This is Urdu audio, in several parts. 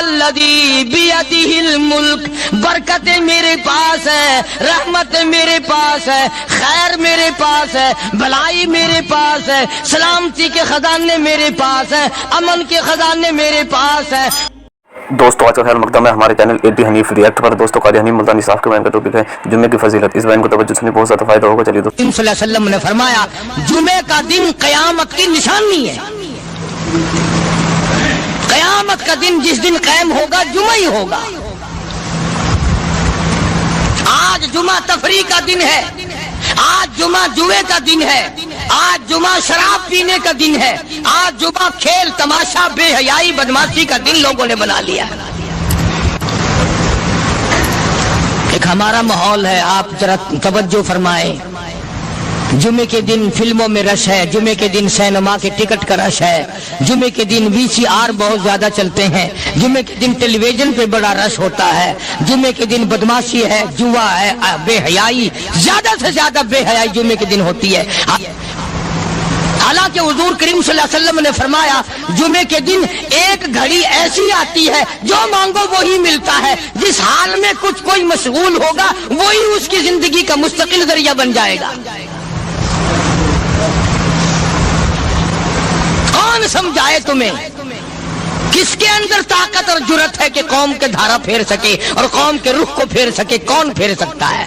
الذی بیدہ الملک، برکت میرے پاس ہے، رحمت میرے پاس ہے، خیر میرے پاس ہے، بھلائی میرے پاس ہے، سلامتی کے خزانے میرے پاس ہے، امن کے خزانے میرے پاس ہے۔ دوستو آج کا خیر مقدم ہے ہمارے چینل اے پی حنیف ریئیکٹ پر۔ دوستو قاری حنیف ملتانی صاحب کے بیان کا ٹاپک ہے جمعے کی فضیلت۔ اس بیان کو توجہ سنیں، بہت زیادہ فائدہ ہوگا۔ چلیے دوستو، صلی اللہ علیہ وسلم نے فرمایا جمعے کا دن قیامت کی نشانی ہے۔ قیامت کا دن جس دن قائم ہوگا جمعہ ہی ہوگا۔ آج جمعہ تفریح کا دن ہے، آج جمعہ جوئے کا دن ہے، آج جمعہ شراب پینے کا دن ہے، آج جمعہ کھیل تماشا بے حیائی بدماشی کا دن لوگوں نے بنا لیا۔ ایک ہمارا ماحول ہے، آپ ذرا توجہ فرمائیں۔ جمعے کے دن فلموں میں رش ہے، جمعے کے دن سینما کے ٹکٹ کا رش ہے، جمعے کے دن VCR بہت زیادہ چلتے ہیں، جمعے کے دن ٹیلی ویژن پہ بڑا رش ہوتا ہے، جمعے کے دن بدماشی ہے، جوا ہے، بے حیائی، زیادہ سے زیادہ بے حیائی جمعے کے دن ہوتی ہے۔ حالانکہ حضور کریم صلی اللہ علیہ وسلم نے فرمایا جمعے کے دن ایک گھڑی ایسی آتی ہے جو مانگو وہی ملتا ہے، جس حال میں کچھ کوئی مشغول ہوگا وہی اس کی زندگی کا مستقل ذریعہ بن جائے گا۔ کون سمجھائے تمہیں؟ کس کے اندر طاقت اور جرأت ہے کہ قوم کے دھارا پھیر سکے اور قوم کے رخ کو پھیر سکے؟ کون پھیر سکتا ہے؟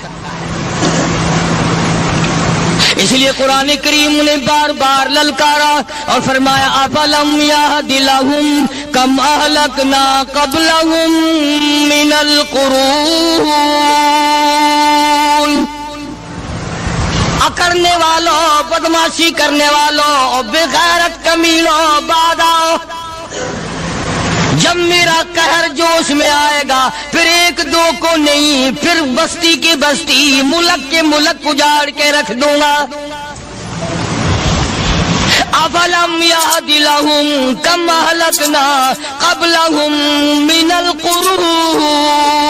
اس لیے قرآن کریم نے بار بار للکارا اور فرمایا افلم یہد لہم کم اہلکنا قبلہم من القرون، اکڑنے والوں، بدماشی کرنے والوں، بے غیرت کمینوں، بعد آؤ، جب میرا قہر جوش میں آئے گا پھر ایک دو کو نہیں، پھر بستی کی بستی، ملک کے ملک اجاڑ کے رکھ دوں گا۔ افلم یہد لہم کم اہلکنا قبلہم من القرون،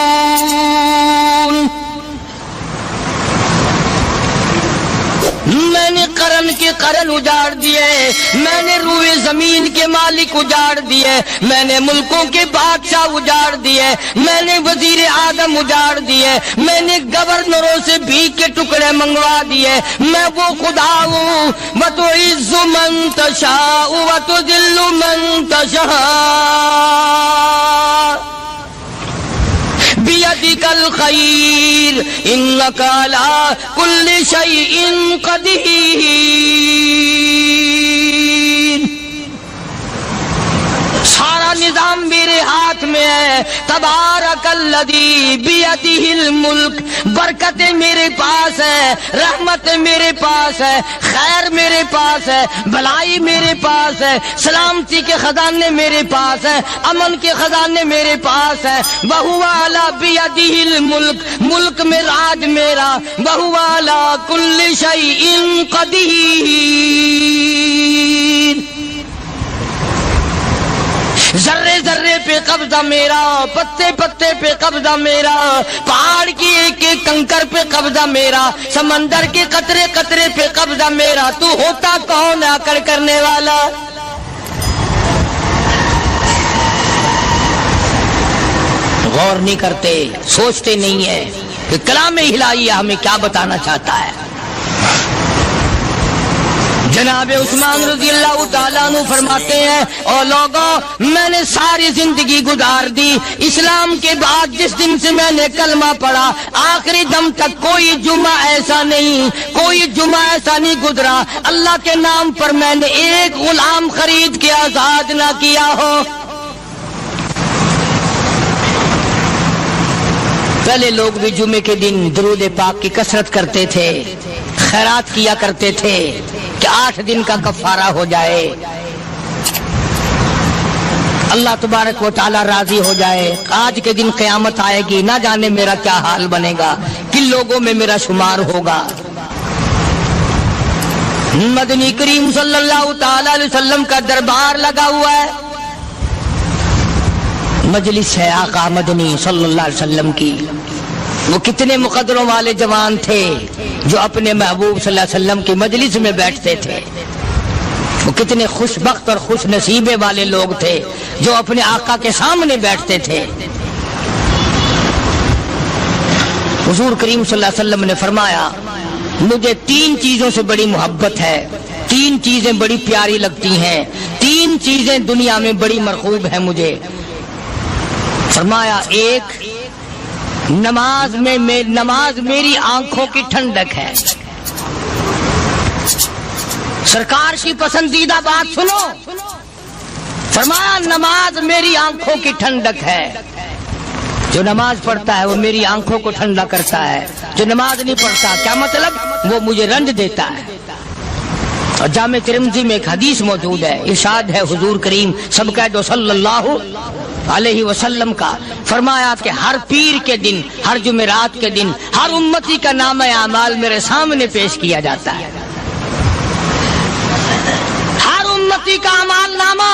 میں نے قرن کے قرن اجاڑ دیے، میں نے روئے زمین کے مالک اجاڑ دیے، میں نے ملکوں کے بادشاہ اجاڑ دیے، میں نے وزیر اعظم اجاڑ دیے، میں نے گورنروں سے بھیک کے ٹکڑے منگوا دیے۔ میں وہ خدا ہوں وَتُعِزُّ مَن تَشَاءُ وَتُذِلُّ مَن تَشَاءُ بِيَدِكَ الْخَيْرُ إِنَّكَ عَلَى كُلِّ شَيْءٍ قَدِيرٌ۔ سارا نظام میرے ہاتھ میں ہے۔ تبارک الذی بیدہ الملک، برکت میرے پاس ہے، رحمت میرے پاس ہے، خیر میرے پاس ہے، بھلائی میرے پاس ہے، سلامتی کے خزانے میرے پاس ہے، امن کے خزانے میرے پاس ہے۔ وَهُوَ عَلَى بِيَدِهِ الْمُلْكُ، ملک میں راج میرا۔ وَهُوَ عَلَى كُلِّ شَيْءٍ قَدِيرٌ، ذرے ذرے پہ قبضہ میرا، پتے پتے پہ قبضہ میرا، پہاڑ کی ایک ایک کنکر پہ قبضہ میرا، سمندر کے قطرے قطرے پہ قبضہ میرا۔ تو ہوتا کون آکڑ کرنے والا؟ غور نہیں کرتے، سوچتے نہیں ہیں کہ کلام الہیہ ہمیں کیا بتانا چاہتا ہے۔ جناب عثمان رضی اللہ تعالیٰ عنہ فرماتے ہیں اور لوگوں، میں نے ساری زندگی گزار دی، اسلام کے بعد جس دن سے میں نے کلمہ پڑھا آخری دم تک کوئی جمعہ ایسا نہیں، کوئی جمعہ ایسا نہیں گزرا اللہ کے نام پر میں نے ایک غلام خرید کے آزاد نہ کیا ہو۔ پہلے لوگ بھی جمعے کے دن درود پاک کی کثرت کرتے تھے، خیرات کیا کرتے تھے کہ 8 دن کا کفارہ ہو جائے، اللہ تبارک و تعالی راضی ہو جائے۔ آج کے دن قیامت آئے گی، نہ جانے میرا کیا حال بنے گا، کن لوگوں میں میرا شمار ہوگا۔ مدنی کریم صلی اللہ تعالی علیہ وسلم کا دربار لگا ہوا ہے، مجلس ہے آقا مدنی صلی اللہ علیہ وسلم کی۔ وہ کتنے مقدروں والے جوان تھے جو اپنے محبوب صلی اللہ علیہ وسلم کی مجلس میں بیٹھتے تھے۔ وہ کتنے خوش بخت اور خوش نصیبے والے لوگ تھے جو اپنے آقا کے سامنے بیٹھتے تھے۔ حضور کریم صلی اللہ علیہ وسلم نے فرمایا مجھے 3 چیزوں سے بڑی محبت ہے، 3 چیزیں بڑی پیاری لگتی ہیں، 3 چیزیں دنیا میں بڑی مرغوب ہیں مجھے۔ فرمایا ایک نماز میری آنکھوں کی ٹھنڈک ہے۔ سرکار کی پسندیدہ بات سنو، فرمایا نماز میری آنکھوں کی ٹھنڈک ہے۔ جو نماز پڑھتا ہے وہ میری آنکھوں کو ٹھنڈا کرتا ہے، جو نماز نہیں پڑھتا کیا مطلب؟ وہ مجھے رنج دیتا ہے۔ اور جامع ترمذی میں ایک حدیث موجود ہے، ارشاد ہے حضور کریم سب کہہ دو صلی اللہ علیہ وسلم کا، فرمایا کہ ہر پیر کے دن، ہر جمعرات کے دن ہر امتی کا نامہ اعمال میرے سامنے پیش کیا جاتا ہے۔ ہر امتی کا اعمال نامہ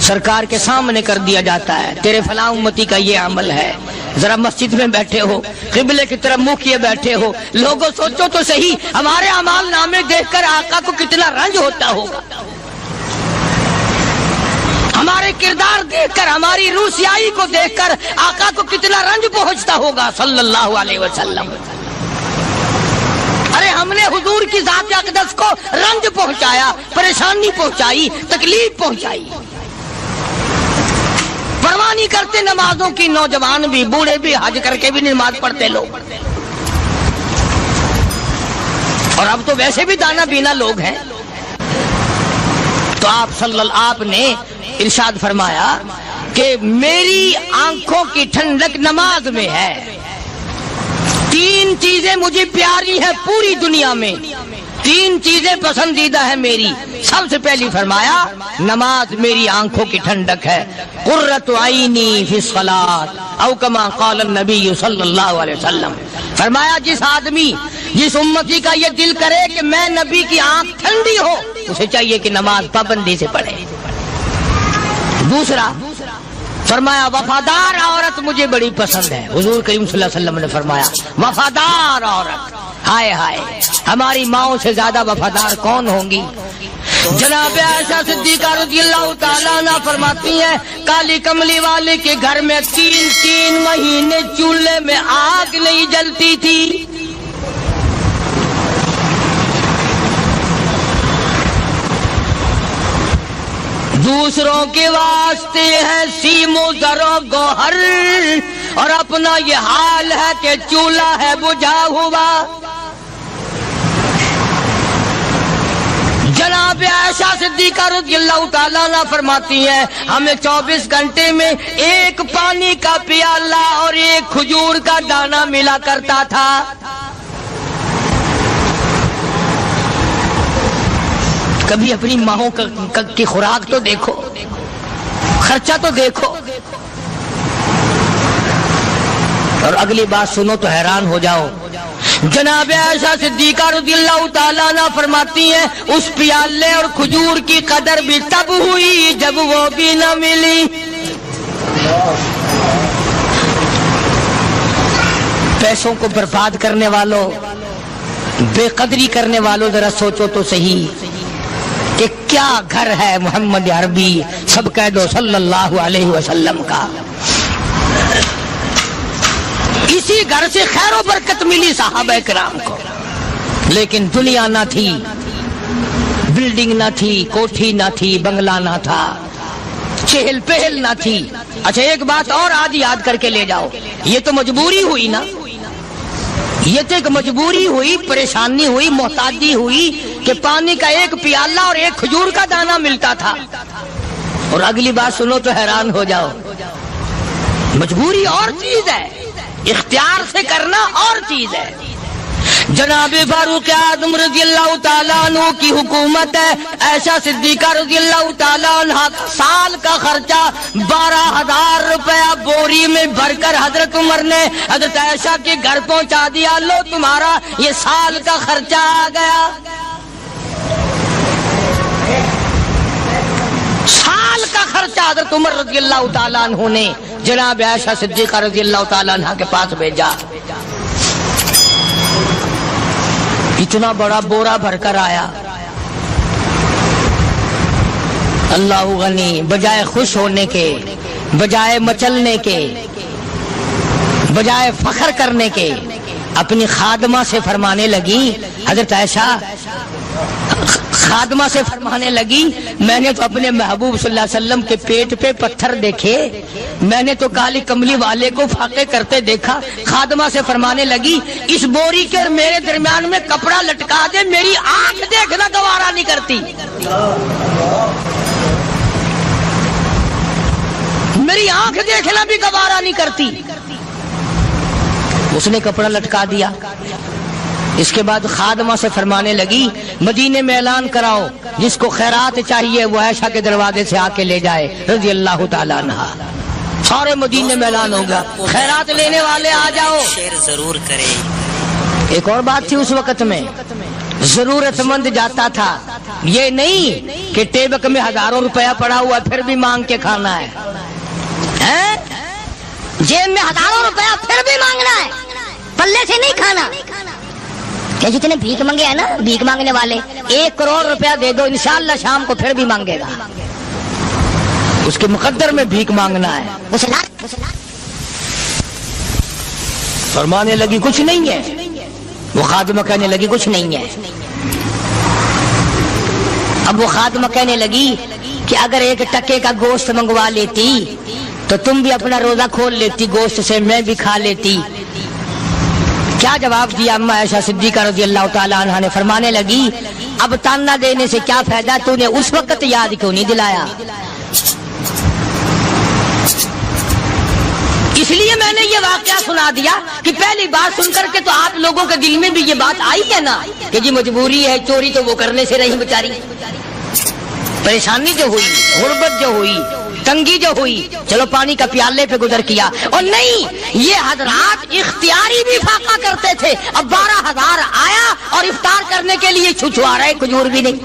سرکار کے سامنے کر دیا جاتا ہے، تیرے فلاں امتی کا یہ عمل ہے۔ ذرا مسجد میں بیٹھے ہو، قبلے کی طرف منہ کیے بیٹھے ہو، لوگوں سوچو تو صحیح ہمارے اعمال نامے دیکھ کر آقا کو کتنا رنج ہوتا ہوگا، ہمارے کردار دیکھ کر، ہماری روح سیاہی کو دیکھ کر آقا کو کتنا رنج پہنچتا ہوگا صلی اللہ علیہ وسلم۔ ارے ہم نے حضور کی ذات اقدس کو رنج پہنچایا، پریشانی پہنچائی، تکلیف پہنچائی۔ پرواہ نہیں کرتے نمازوں کی، نوجوان بھی، بوڑھے بھی، حج کر کے بھی نماز پڑھتے لوگ، اور اب تو ویسے بھی دانا بینا لوگ ہیں۔ تو آپ نے ارشاد فرمایا کہ میری آنکھوں کی ٹھنڈک نماز میں ہے۔ 3 چیزیں مجھے پیاری ہیں پوری دنیا میں، 3 چیزیں پسندیدہ ہیں میری۔ سب سے پہلی فرمایا نماز میری آنکھوں کی ٹھنڈک ہے، قرۃ عینی فی الصلاۃ او کما قال النبی صلی اللہ علیہ وسلم۔ فرمایا جس آدمی، جس امتی کا یہ دل کرے کہ میں نبی کی آنکھ ٹھنڈی ہو، اسے چاہیے کہ نماز پابندی سے پڑھے۔ دوسرا فرمایا وفادار عورت مجھے بڑی پسند ہے۔ حضور کریم صلی اللہ علیہ وسلم نے فرمایا وفادار عورت، ہائے ہائے ہماری ماؤں سے زیادہ وفادار کون ہوں گی؟ جناب عائشہ صدیقہ رضی اللہ تعالیٰ عنہ فرماتی ہیں کالی کملی والے کے گھر میں 3 مہینے چولہے میں آگ نہیں جلتی تھی۔ دوسروں کے واسطے ہے سیم و زر و گوہر، اور اپنا یہ حال ہے کہ چولہا ہے بجھا ہوا۔ جناب عائشہ صدیقہ رضی اللہ تعالیٰ عنہ فرماتی ہیں ہمیں 24 گھنٹے میں ایک پانی کا پیالہ اور ایک کھجور کا دانہ ملا کرتا تھا۔ کبھی اپنی ماہوں کی خوراک تو دیکھو، خرچہ تو دیکھو، اور اگلی بات سنو تو حیران ہو جاؤ۔ جناب عائشہ صدیقہ رضی اللہ تعالیٰ عنہ فرماتی ہیں اس پیالے اور کھجور کی قدر بھی تب ہوئی جب وہ بھی نہ ملی۔ پیسوں کو برباد کرنے والوں، بے قدری کرنے والوں، ذرا سوچو تو صحیح کہ کیا گھر ہے محمد عربی سب کہہ دو صلی اللہ علیہ وسلم کا۔ اسی گھر سے خیر و برکت ملی صحابہ کرام کو، لیکن دنیا نہ تھی، بلڈنگ نہ تھی، کوٹھی نہ تھی، بنگلہ نہ تھا، چہل پہل نہ تھی۔ اچھا ایک بات اور آج یاد کر کے لے جاؤ، یہ تو مجبوری ہوئی نا، یہ تو ایک مجبوری ہوئی، پریشانی ہوئی، محتاجی ہوئی کہ پانی کا ایک پیالہ اور ایک کھجور کا دانہ ملتا تھا۔ اور اگلی بات سنو تو حیران ہو جاؤ، مجبوری اور چیز ہے، اختیار سے کرنا اور چیز ہے۔ جناب فاروق اعظم رضی اللہ تعالیٰ عنہ کی حکومت ہے، عائشہ صدیقہ رضی اللہ تعالیٰ عنہ سال کا خرچہ 12,000 روپیہ بوری میں بھر کر حضرت عمر نے حضرت عائشہ کے گھر پہنچا دیا، لو تمہارا یہ سال کا خرچہ آ گیا۔ سال کا خرچہ حضرت عمر رضی اللہ تعالیٰ عنہ نے جناب عائشہ صدیقہ رضی اللہ تعالیٰ عنہ کے پاس بھیجا۔ اتنا بڑا بورا بھر کر آیا، اللہ غنی بجائے خوش ہونے کے، بجائے مچلنے کے، بجائے فخر کرنے کے اپنی خادمہ سے فرمانے لگی، حضرت عائشہ خادمہ سے فرمانے لگی، میں نے تو اپنے محبوب صلی اللہ علیہ وسلم کے پیٹ پہ پتھر دیکھے، میں نے تو کالی کملی والے کو فاقے کرتے دیکھا۔ خادمہ سے فرمانے لگی، اس بوری کے اور میرے درمیان میں کپڑا لٹکا دے، میری آنکھ دیکھنا گوارا نہیں کرتی، میری آنکھ دیکھنا بھی گوارا نہیں کرتی۔ اس نے کپڑا لٹکا دیا۔ اس کے بعد خادمہ سے فرمانے لگی، مدینے میں اعلان کراؤ، جس کو خیرات چاہیے وہ عائشہ کے دروازے سے آ کے لے جائے رضی اللہ تعالیٰ عنہ۔ سارے مدینے میں اعلان ہوگا، خیرات لینے والے آ جاؤ۔ شیئر ضرور کریں۔ ایک اور بات تھی اس وقت میں، ضرورت مند جاتا تھا، یہ نہیں کہ ٹیبک میں ہزاروں روپیہ پڑا ہوا پھر بھی مانگ کے کھانا ہے، جیب میں ہزاروں روپیہ پھر بھی مانگنا ہے، پلے سے نہیں کھانا۔ کہ جتنے بھیک مانگے ہیں نا، بھیک مانگنے والے، 1 کروڑ روپیہ دے دو انشاءاللہ شام کو پھر بھی مانگے گا، اس کے مقدر میں بھیک مانگنا ہے۔ فرمانے لگی کچھ نہیں ہے، وہ خادمہ کہنے لگی کچھ نہیں ہے۔ اب وہ خادمہ کہنے لگی کہ اگر 1 ٹکے کا گوشت منگوا لیتی تو تم بھی اپنا روزہ کھول لیتی، گوشت سے میں بھی کھا لیتی۔ کیا جواب دیا اما عائشہ صدیقہ رضی اللہ تعالی عنہا نے؟ فرمانے لگی، اب تانا دینے سے کیا فائدہ، تو نے اس وقت یاد کیوں نہیں دلایا؟ اس لیے میں نے یہ واقعہ سنا دیا کہ پہلی بات سن کر کے تو آپ لوگوں کے دل میں بھی یہ بات آئی ہے نا کہ جی مجبوری ہے، چوری تو وہ کرنے سے رہی بیچاری، پریشانی جو ہوئی، غربت جو ہوئی، تنگی جو ہوئی، چلو پانی کا پیالے پہ گزر کیا۔ اور نہیں، یہ حضرات اختیاری بھی فاقہ کرتے تھے۔ اب 12,000 آیا اور افطار کرنے کے لیے چھچوا رہے، کھجور بھی نہیں۔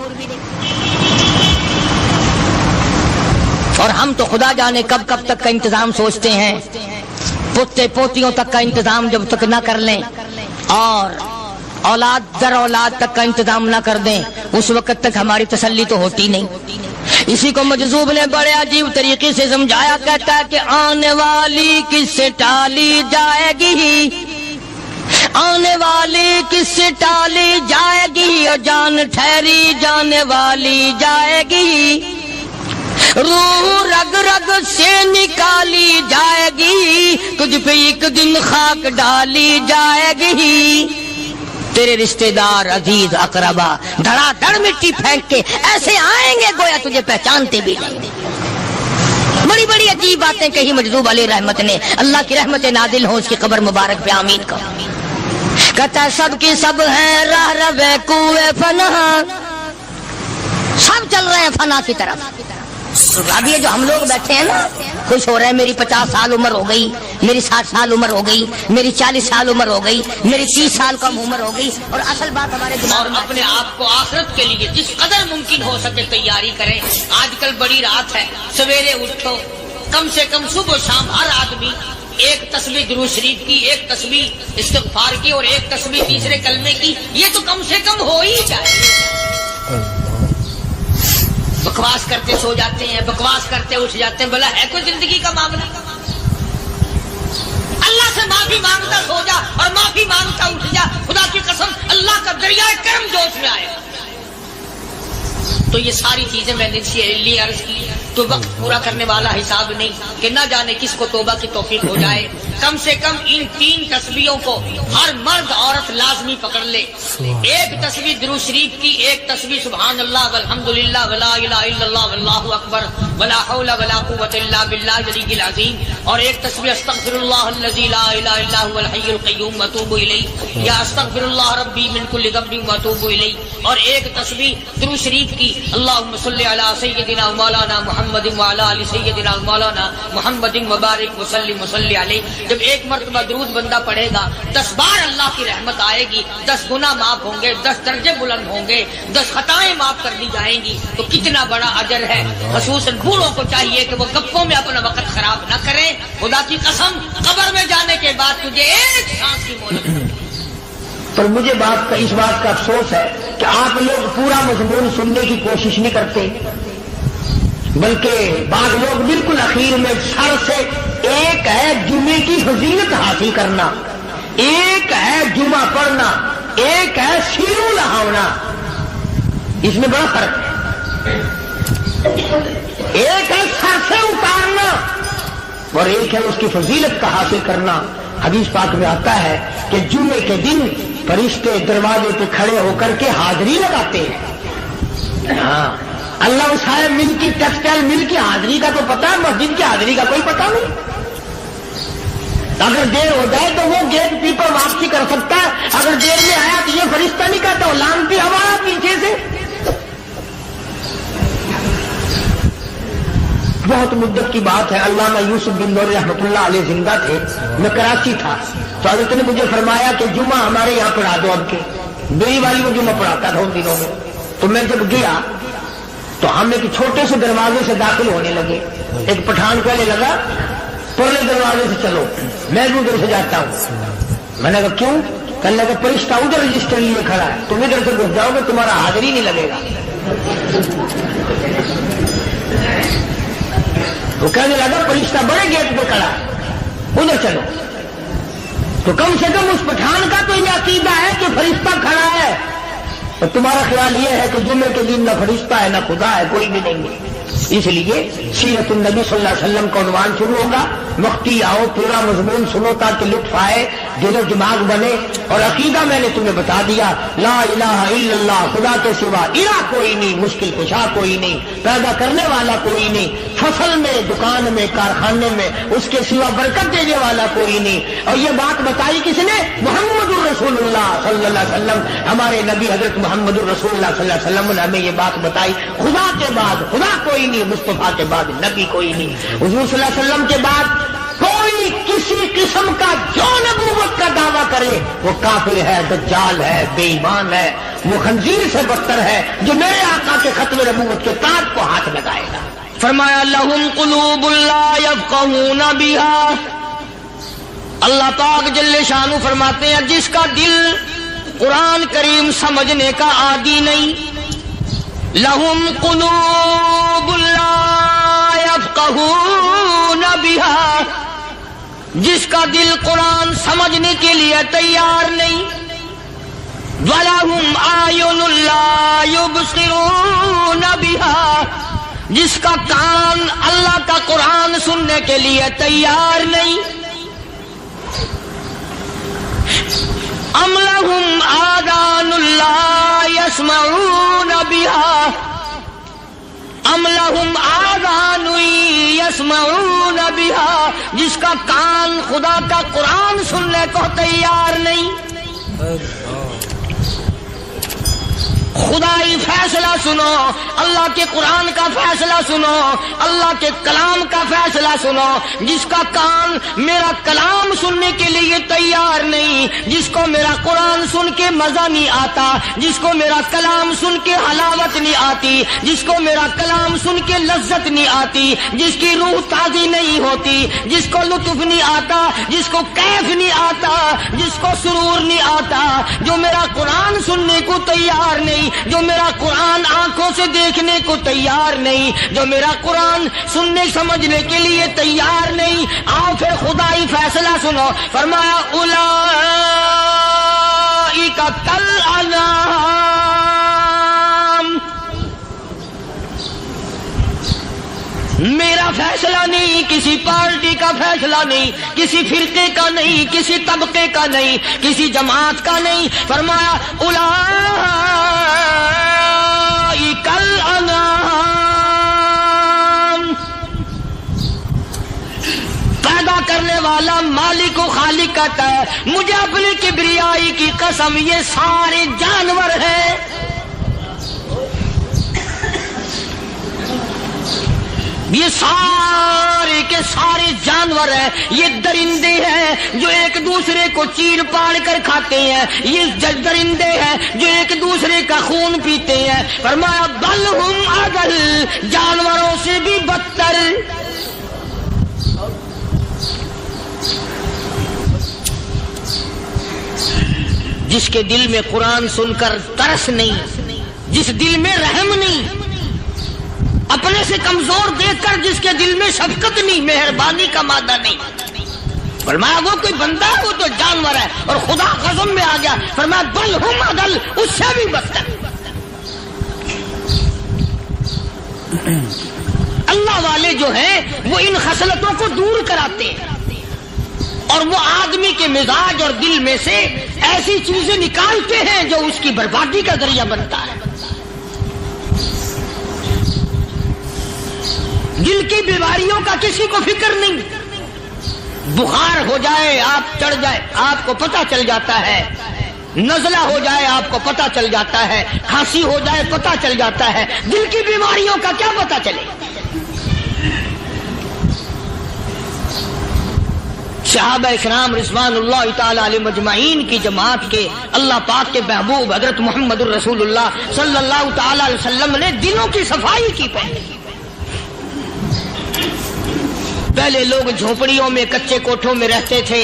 اور ہم تو خدا جانے کب کب تک کا انتظام سوچتے ہیں، پوتے پوتیوں تک کا انتظام جب تک نہ کر لیں اور اولاد در اولاد تک کا انتظام نہ کر دیں، اس وقت تک ہماری تسلی تو ہوتی نہیں۔ اسی کو مجذوب نے بڑے عجیب طریقے سے سمجھایا، کہتا ہے کہ آنے والی کس سے ٹالی جائے گی، آنے والی کس سے ٹالی جائے گی، اور جان ٹھہری جانے والی جائے گی، روح رگ رگ سے نکالی جائے گی، تجھ پہ ایک دن خاک ڈالی جائے گی، تیرے رشتہ دار عزیز اقربا دھڑا دھڑ مٹی پھینک کے ایسے آئیں گے گویا تجھے پہچانتے بھی نہیں۔ بڑی بڑی عجیب باتیں کہی مجذوب علیہ رحمت نے، اللہ کی رحمت نازل ہو اس کی قبر مبارک پہ آمین کہو۔ کہتا ہے سب کی سب ہیں راہ روے کوئے فنا، سب چل رہے ہیں فنا کی طرف۔ اب یہ جو ہم لوگ بیٹھے ہیں نا، خوش ہو رہے ہیں، میری 50 سال عمر ہو گئی، میری 60 سال عمر ہو گئی، میری 40 سال عمر ہو گئی، میری 30 سال کم عمر ہو گئی، اور اصل بات ہمارے دماغ میں اپنے آپ کو آخرت کے لیے جس قدر ممکن ہو سکے تیاری کریں۔ آج کل بڑی رات ہے، سویرے اٹھو، کم سے کم صبح و شام ہر آدمی 1 تسبیح درود شریف کی، 1 تسبیح استغفار کی، اور 1 تسبیح تیسرے کلمے کی، یہ تو کم سے کم ہو ہی جائے۔ بکواس کرتے سو جاتے ہیں، بکواس کرتے اٹھ جاتے ہیں، بھلا ہے کوئی زندگی کا معاملہ؟ اللہ سے معافی مانگتا سو جا اور معافی مانگتا اٹھ جا، خدا کی قسم اللہ کا دریائے کرم جوش میں آئے گا۔ تو یہ ساری چیزیں میں نے لیے عرض کی، تو وقت پورا کرنے والا حساب نہیں کہ نہ جانے کس کو توبہ کی توفیق ہو جائے۔ کم سے کم ان 3 تسبیحوں کو ہر مرد عورت لازمی پکڑ لے۔ 1 تسبیح درود شریف کی، 1 تسبیح سبحان اللہ والحمدللہ ولا الہ الا اللہ واللہ اکبر ولا حول ولا قوۃ الا باللہ العلی العظیم، اور 1 تسبیح استغفر اللہ الذی لا الہ الا هو الحی القیوم واتوب الیہ، یا استغفر اللہ ربی من کل ذنب واتوب الیہ، اور 1 تسبیح درود شریف کی اللہم صلی علی سیدنا مولانا محمد وعلی آل سیدنا مولانا محمد مبارک وسلم وصلی علیہ۔ جب 1 مرتبہ درود بندہ پڑھے گا 10 بار اللہ کی رحمت آئے گی، 10 گناہ معاف ہوں گے، 10 درجے بلند ہوں گے، 10 خطائیں معاف کر دی جائیں گی، تو کتنا بڑا اجر ہے۔ خصوصاً بوڑھوں کو چاہیے کہ وہ گپوں میں اپنا وقت خراب نہ کریں۔ خدا کی قسم قبر میں جانے کے بعد تجھے 1 سانس کی مہلت ملے۔ پر مجھے اس بات کا افسوس ہے کہ آپ لوگ پورا مضمون سننے کی کوشش نہیں کرتے، بلکہ بعض لوگ بالکل اخیر میں سر سے، ایک ہے جمعے کی فضیلت حاصل کرنا، ایک ہے جمعہ پڑھنا، ایک ہے سیرو لہاؤنا، اس میں بڑا فرق ہے۔ ایک ہے سر سے اتارنا اور ایک ہے اس کی فضیلت کا حاصل کرنا۔ حدیث پاک میں آتا ہے کہ جمعے کے دن فرشتے دروازے پہ کھڑے ہو کر کے حاضری لگاتے ہیں۔ ہاں، اللہ صاحب مل کی ٹیکسٹائل مل کی حاضری کا تو پتا ہے، مسجد کی حاضری کا کوئی پتا نہیں۔ اگر دیر ہو جائے تو وہ گیٹ کیپر واپسی کر سکتا ہے، اگر دیر میں آیا تو یہ فرشتہ نہیں کہتا، لانتی ہوا پیچھے سے۔ بہت مدت کی بات ہے، علامہ یوسف بن نور رحمۃ اللہ علیہ زندہ تھے، میں کراچی تھا، تو حضرت نے مجھے فرمایا کہ جمعہ ہمارے یہاں پڑھا دو۔ اب کے بیوی والی کو جمعہ پڑھاتا تھا ان دنوں میں، تو میں جب گیا تو ہم ایک چھوٹے سے دروازے سے داخل ہونے لگے۔ ایک پٹھان کہنے لگا پرلے دروازے سے چلو، میں بھی ادھر سے جاتا ہوں۔ میں نے کہا کیوں؟ کہنے لگا فرشتہ ادھر رجسٹر لیے کھڑا ہے، تم ادھر سے گھس جاؤ گے تمہارا حاضری نہیں لگے گا۔ وہ کہنے لگا فرشتہ بڑے گیٹ پہ کھڑا ہے، ادھر چلو۔ تو کم سے کم اس پٹھان کا تو یہ عقیدہ ہے کہ فرشتہ کھڑا ہے، اور تمہارا خیال یہ ہے کہ جمعے کے دن نہ فرشتہ ہے نہ خدا ہے، کوئی بھی نہیں ہے۔ اس لیے سیرت النبی صلی اللہ علیہ وسلم کا عنوان شروع ہوگا، مختی آؤ پورا مضمون سنو تاکہ لطف آئے، دل و دماغ بنے۔ اور عقیدہ میں نے تمہیں بتا دیا، لا الہ الا اللہ، خدا کے سوا الہ کوئی نہیں، مشکل کشا کوئی نہیں، پیدا کرنے والا کوئی نہیں، فصل میں، دکان میں، کارخانے میں اس کے سوا برکت دینے والا کوئی نہیں۔ اور یہ بات بتائی کس نے؟ محمد الرسول اللہ صلی اللہ علیہ وسلم، ہمارے نبی حضرت محمد الرسول اللہ صلی اللہ علیہ وسلم نے ہمیں یہ بات بتائی، خدا کے بعد خدا کوئی نہیں، مصطفیٰ کے بعد نبی کوئی نہیں، حضور صلی اللہ علیہ وسلم کے بعد کوئی کسی قسم کا جو نبوت کا دعویٰ کرے وہ کافر ہے، دجال ہے، بے ایمان ہے، وہ خنزیر سے بدتر ہے جو میرے آقا کے ختم نبوت کے تاج کو ہاتھ لگائے گا۔ فرمایا لہم قلوب لا یفقہون بہا، اللہ پاک جل شانہ فرماتے ہیں جس کا دل قرآن کریم سمجھنے کا عادی نہیں، لہم قلوب لا یفقہون بہا، جس کا دل قرآن سمجھنے کے لیے تیار نہیں، وَلَهُمْ أَعْيُنٌ لَا يُبْصِرُونَ بِهَا، جس کا کان اللہ کا قرآن سننے کے لیے تیار نہیں، أَمْ لَهُمْ آذَانٌ لَا يَسْمَعُونَ بِهَا، أَمْ لَهُمْ آذَانٌ يَسْمَعُونَ بِهَا، جس کا کان خدا کا قرآن سننے کو تیار نہیں۔ خدائی فیصلہ سنو، اللہ کے قرآن کا فیصلہ سنو، اللہ کے کلام کا فیصلہ سنو، جس کا کان میرا کلام سننے کے لیے تیار نہیں، جس کو میرا قرآن سن کے مزہ نہیں آتا، جس کو میرا کلام سن کے حلاوت نہیں آتی، جس کو میرا کلام سن کے لذت نہیں آتی، جس کی روح تازی نہیں ہوتی، جس کو لطف نہیں آتا، جس کو کیف نہیں آتا، جس کو سرور نہیں آتا، جو میرا قرآن سننے کو تیار نہیں، جو میرا قرآن آنکھوں سے دیکھنے کو تیار نہیں، جو میرا قرآن سننے سمجھنے کے لیے تیار نہیں، آؤ پھر خدائی فیصلہ سنو۔ فرمایا اولئک کالانعام، میرا فیصلہ نہیں، کسی پارٹی کا فیصلہ نہیں، کسی فرقے کا نہیں، کسی طبقے کا نہیں، کسی جماعت کا نہیں۔ فرمایا اولئک الانعام، پیدا کرنے والا مالک و خالق کہتا ہے مجھے اپنی کبریائی کی قسم یہ سارے جانور ہیں، یہ سارے کے سارے جانور ہیں، یہ درندے ہیں جو ایک دوسرے کو چیر پاڑ کر کھاتے ہیں، یہ درندے ہیں جو ایک دوسرے کا خون پیتے ہیں۔ فرمایا بل ہم اضل، جانوروں سے بھی بدتر۔ جس کے دل میں قرآن سن کر ترس نہیں، جس دل میں رحم نہیں، اپنے سے کمزور دیکھ کر جس کے دل میں شفقت نہیں، مہربانی کا مادہ نہیں، فرمایا وہ کوئی بندہ ہے، وہ تو جانور ہے. اور خدا قسم میں آ گیا، فرمایا بل ہم عدل، اس سے بھی بدتر. اللہ والے جو ہیں وہ ان خصلتوں کو دور کراتے ہیں اور وہ آدمی کے مزاج اور دل میں سے ایسی چیزیں نکالتے ہیں جو اس کی بربادی کا ذریعہ بنتا ہے. دل کی بیماریوں کا کسی کو فکر نہیں. بخار ہو جائے، آپ چڑھ جائے، آپ کو پتہ چل جاتا ہے. نزلہ ہو جائے، آپ کو پتہ چل جاتا ہے. کھانسی ہو جائے، پتہ چل جاتا ہے. دل کی بیماریوں کا کیا پتہ چلے؟ صحابہ اکرام رضوان اللہ تعالی علیہ مجمعین کی جماعت کے اللہ پاک کے محبوب حضرت محمد الرسول اللہ صلی اللہ تعالی علیہ وسلم نے دلوں کی صفائی کی. پہلے لوگ جھونپڑیوں میں، کچے کوٹھوں میں رہتے تھے،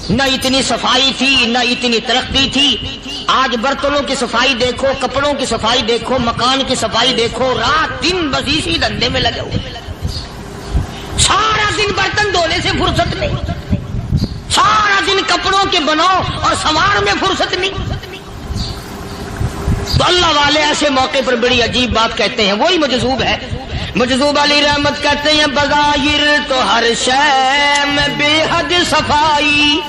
نہ اتنی صفائی تھی، نہ اتنی ترقی تھی. آج برتنوں کی صفائی دیکھو، کپڑوں کی صفائی دیکھو، مکان کی صفائی دیکھو، رات دن بس اسی دھندے میں لگے ہوئے. سارا دن برتن دھونے سے فرصت نہیں، سارا دن کپڑوں کے بناؤ اور سنوار میں فرصت نہیں. تو اللہ والے ایسے موقع پر بڑی عجیب بات کہتے ہیں. وہی مجذوب ہے، مجذوب علی رحمت کہتے ہیں بظاہر تو ہر شے میں بے حد صفائی،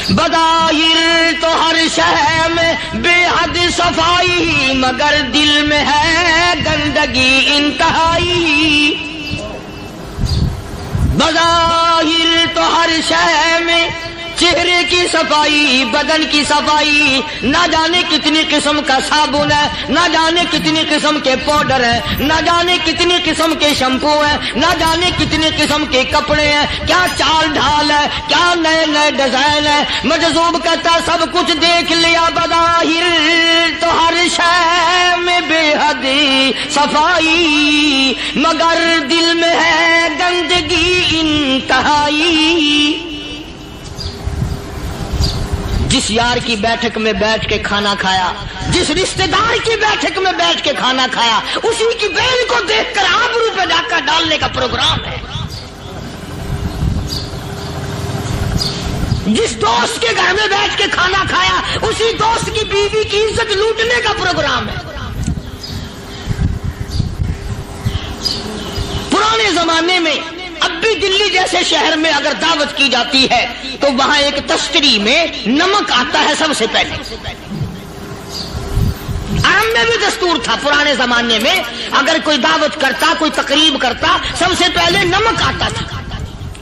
بظاہر تو ہر شے میں بے حد صفائی، مگر دل میں ہے گندگی انتہائی. بظاہر تو ہر شے میں چہرے کی صفائی، بدن کی صفائی، نہ جانے کتنی قسم کا صابن ہے، نہ جانے کتنی قسم کے پاؤڈر ہے، نہ جانے کتنی قسم کے شیمپو ہیں، نہ جانے کتنی قسم کے کپڑے ہیں، کیا چال ڈھال ہے، کیا نئے نئے ڈیزائن ہے. مجذوب کہتا سب کچھ دیکھ لیا، بظاہر تو ہر شے میں بے حد صفائی، مگر دل میں ہے گندگی انتہائی. جس یار کی بیٹھک میں بیٹھ کے کھانا کھایا، جس رشتہ دار کی بیٹھک میں بیٹھ کے کھانا کھایا، اسی کی بہن کو دیکھ کر آبرو پہ ڈاکہ ڈالنے کا پروگرام ہے. جس دوست کے گھر میں بیٹھ کے کھانا کھایا، اسی دوست کی بیوی کی عزت لوٹنے کا پروگرام ہے. پرانے زمانے میں اب بھی دلی جیسے شہر میں اگر دعوت کی جاتی ہے تو وہاں ایک تشتری میں نمک آتا ہے سب سے پہلے. عام میں بھی دستور تھا پرانے زمانے میں، اگر کوئی دعوت کرتا، کوئی تقریب کرتا، سب سے پہلے نمک آتا تھا.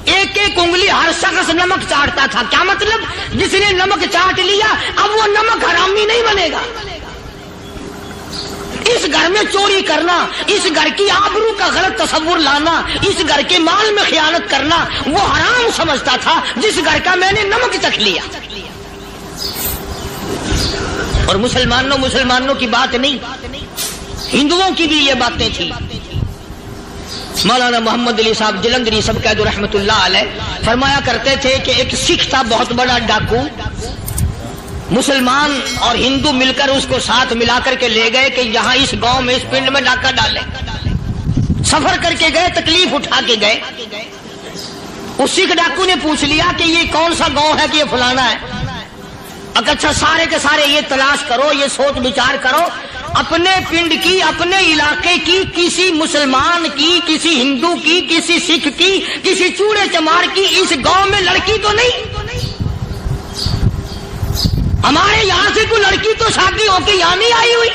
ایک ایک انگلی ہر شخص نمک چاٹتا تھا. کیا مطلب؟ جس نے نمک چاٹ لیا اب وہ نمک حرامی نہیں بنے گا. اس گھر میں چوری کرنا، اس گھر کی آبرو کا غلط تصور لانا، اس گھر کے مال میں خیانت کرنا وہ حرام سمجھتا تھا جس گھر کا میں نے نمک چکھ لیا. اور مسلمانوں کی بات نہیں، ہندوؤں کی بھی یہ باتیں تھی. مولانا محمد علی صاحب جلندری سب قید رحمت اللہ علیہ فرمایا کرتے تھے کہ ایک سکھ تھا بہت بڑا ڈاکو. مسلمان اور ہندو مل کر اس کو ساتھ ملا کر کے لے گئے کہ یہاں اس گاؤں میں، اس پنڈ میں ڈاکہ ڈالے. سفر کر کے گئے، تکلیف اٹھا کے گئے. اس سکھ ڈاکو نے پوچھ لیا کہ یہ کون سا گاؤں ہے کہ یہ فلانا ہے. اچھا سارے کے سارے یہ تلاش کرو، یہ سوچ بچار کرو، اپنے پنڈ کی، اپنے علاقے کی، کسی مسلمان کی، کسی ہندو کی، کسی سکھ کی، کسی چوڑے چمار کی اس گاؤں میں لڑکی تو نہیں؟ ہمارے یہاں سے کوئی لڑکی تو شادی ہو کے یہاں نہیں آئی ہوئی.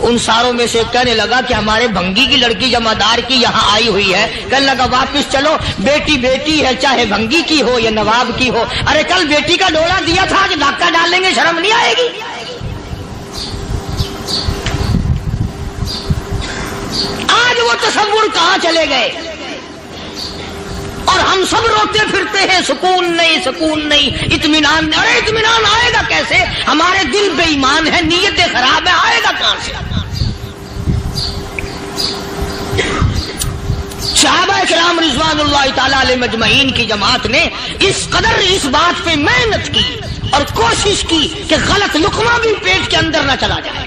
ان ساروں میں سے کہنے لگا کہ ہمارے بھنگی کی لڑکی جمعدار کی یہاں آئی ہوئی ہے. کہنے لگا واپس چلو، بیٹی بیٹی ہے، چاہے بھنگی کی ہو یا نواب کی ہو. ارے کل بیٹی کا ڈولا دیا تھا، آج ڈاکہ ڈالیں گے، شرم نہیں آئے گی؟ آج وہ تصور کہاں چلے گئے؟ اور ہم سب روتے پھرتے ہیں، سکون نہیں، سکون نہیں، اطمینان نہیں. ارے اطمینان آئے گا کیسے؟ ہمارے دل بے ایمان ہے، نیتیں خراب ہے، آئے گا کہاں سے؟ صحابہ کرام رضوان اللہ تعالی علیہ مجمعین کی جماعت نے اس قدر اس بات پہ محنت کی اور کوشش کی کہ غلط لقمہ بھی پیٹ کے اندر نہ چلا جائے.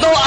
2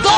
2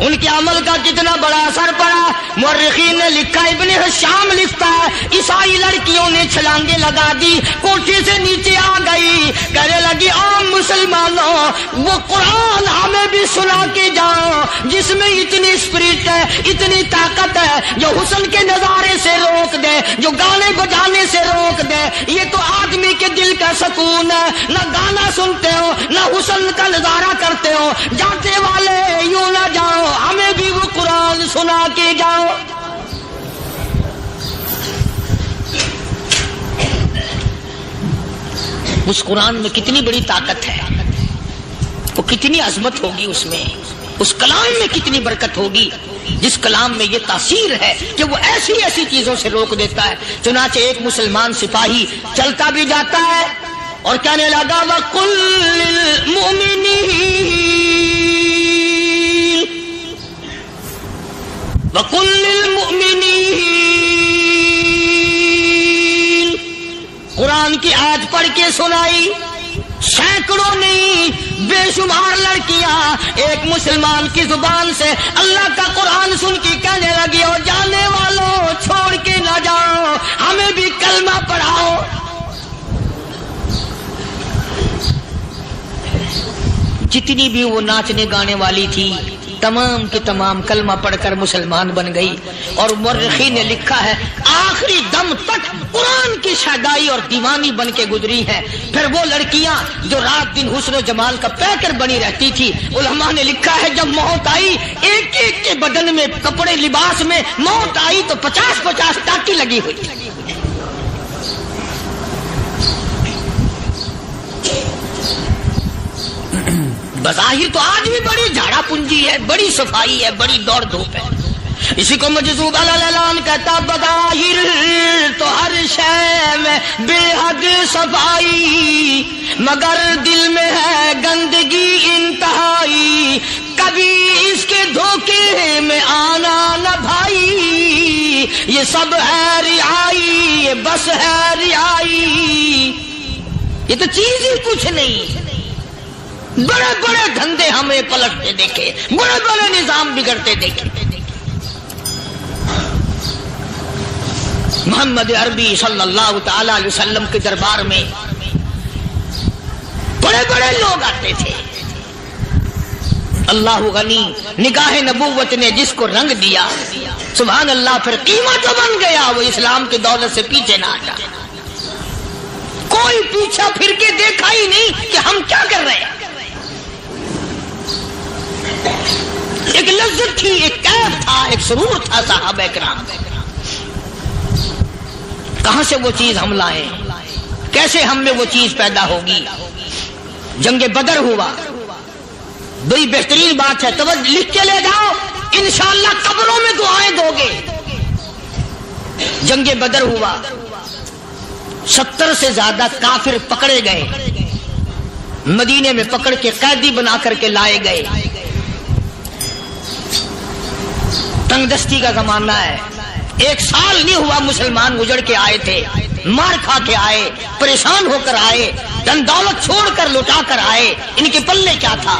ان کے عمل کا کتنا بڑا اثر پڑا۔ مورخین نے لکھا، ابن حشام لکھتا ہے عیسائی لڑکیوں نے چھلانگیں لگا دی، کوٹھی سے نیچے آ گئی، کہنے لگی عام مسلمانوں وہ قرآن ہمیں بھی سنا کے جاؤ جس میں اتنی اسپرٹ ہے، اتنی طاقت ہے، جو حسن کے نظارے سے روک دے، جو گانے بجانے سے روک دے۔ یہ تو آدمی کے دل کا سکون ہے، نہ گانا سنتے ہو نہ حسن کا نظارہ کرتے ہو، جاتے والے یوں نہ جاؤ، ہمیں بھی وہ قرآن سنا کے جاؤ۔ اس قرآن میں کتنی بڑی طاقت ہے، وہ کتنی عظمت ہوگی اس میں، اس کلام میں کتنی برکت ہوگی، جس کلام میں یہ تاثیر ہے کہ وہ ایسی ایسی چیزوں سے روک دیتا ہے۔ چنانچہ ایک مسلمان سپاہی چلتا بھی جاتا ہے اور کہنے لگا وَقُلْ لِلْمُؤْمِنِينَ قرآن کی آیت پڑھ کے سنائی، سینکڑوں نہیں بے شمار لڑکیاں ایک مسلمان کی زبان سے اللہ کا قرآن سن کے کہنے لگی، اور جانے والوں چھوڑ کے نہ جاؤ، ہمیں بھی کلمہ پڑھاؤ۔ جتنی بھی وہ ناچنے گانے والی تھی تمام کی تمام کلمہ پڑھ کر مسلمان بن گئی، اور مورخین نے لکھا ہے آخری دم تک قرآن کی شیدائی اور دیوانی بن کے گزری ہیں۔ پھر وہ لڑکیاں جو رات دن حسن و جمال کا پیکر بنی رہتی تھی، علماء نے لکھا ہے جب موت آئی ایک ایک کے بدن میں کپڑے لباس میں موت آئی تو 50-50 ٹاکی لگی ہوئی تھی۔ بظاہر تو آج بھی بڑی جھاڑا پنجی ہے، بڑی صفائی ہے، بڑی دوڑ دھوپ ہے۔ اسی کو مجذوب الاعلان کہتا، بظاہر تو ہر شے میں بے حد صفائی، مگر دل میں ہے گندگی انتہائی، کبھی اس کے دھوکے میں آنا نہ بھائی، یہ سب ہے رعائی، یہ بس ہے رعائی، یہ تو چیز ہی کچھ نہیں۔ بڑے بڑے دھندے ہمیں پلٹتے دیکھے، بڑے بڑے نظام بگڑتے دیکھے۔ محمد عربی صلی اللہ تعالی علیہ وسلم کے دربار میں بڑے بڑے لوگ آتے تھے۔ اللہ غنی، نگاہ نبوت نے جس کو رنگ دیا سبحان اللہ، پھر قیمت بن گیا، وہ اسلام کی دولت سے پیچھے نہ ہٹا۔ کوئی پیچھا پھر کے دیکھا ہی نہیں کہ ہم کیا کر رہے ہیں۔ ایک لذت تھی، ایک کیف تھا، ایک سرور تھا صحابہ کرام۔ کہاں سے وہ چیز ہم لائیں، کیسے ہم میں وہ چیز پیدا ہوگی؟ جنگ بدر ہوا، بڑی بہترین بات ہے، توجہ لکھ کے لے جاؤ، انشاءاللہ قبروں میں دعائیں دو گے۔ جنگ بدر ہوا، 70 سے زیادہ کافر پکڑے گئے، مدینے میں پکڑ کے قیدی بنا کر کے لائے گئے۔ تنگ دستی کا زمانہ ہے، 1 سال نہیں ہوا مسلمان گزر کے آئے تھے، مار کھا کے آئے، پریشان ہو کر آئے، دن دولت چھوڑ کر لوٹا کر آئے، ان کے پلے کیا تھا؟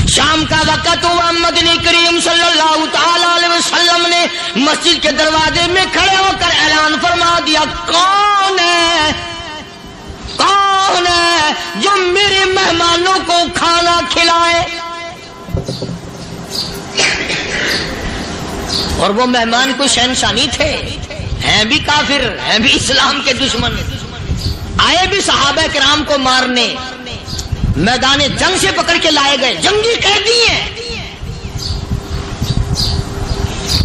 شام کا وقت ہوا، مدنی کریم صلی اللہ تعالی علیہ وسلم نے مسجد کے دروازے میں کھڑے ہو کر اعلان فرما دیا، کون ہے جو میرے مہمانوں کو کھانا کھلائے؟ اور وہ مہمان کوئی شہنشاہ نہیں تھے، ہیں بھی کافر، ہیں بھی اسلام کے دشمن، آئے بھی صحابہ کرام کو مارنے، میدان جنگ سے پکڑ کے لائے گئے، جنگی قیدی ہیں۔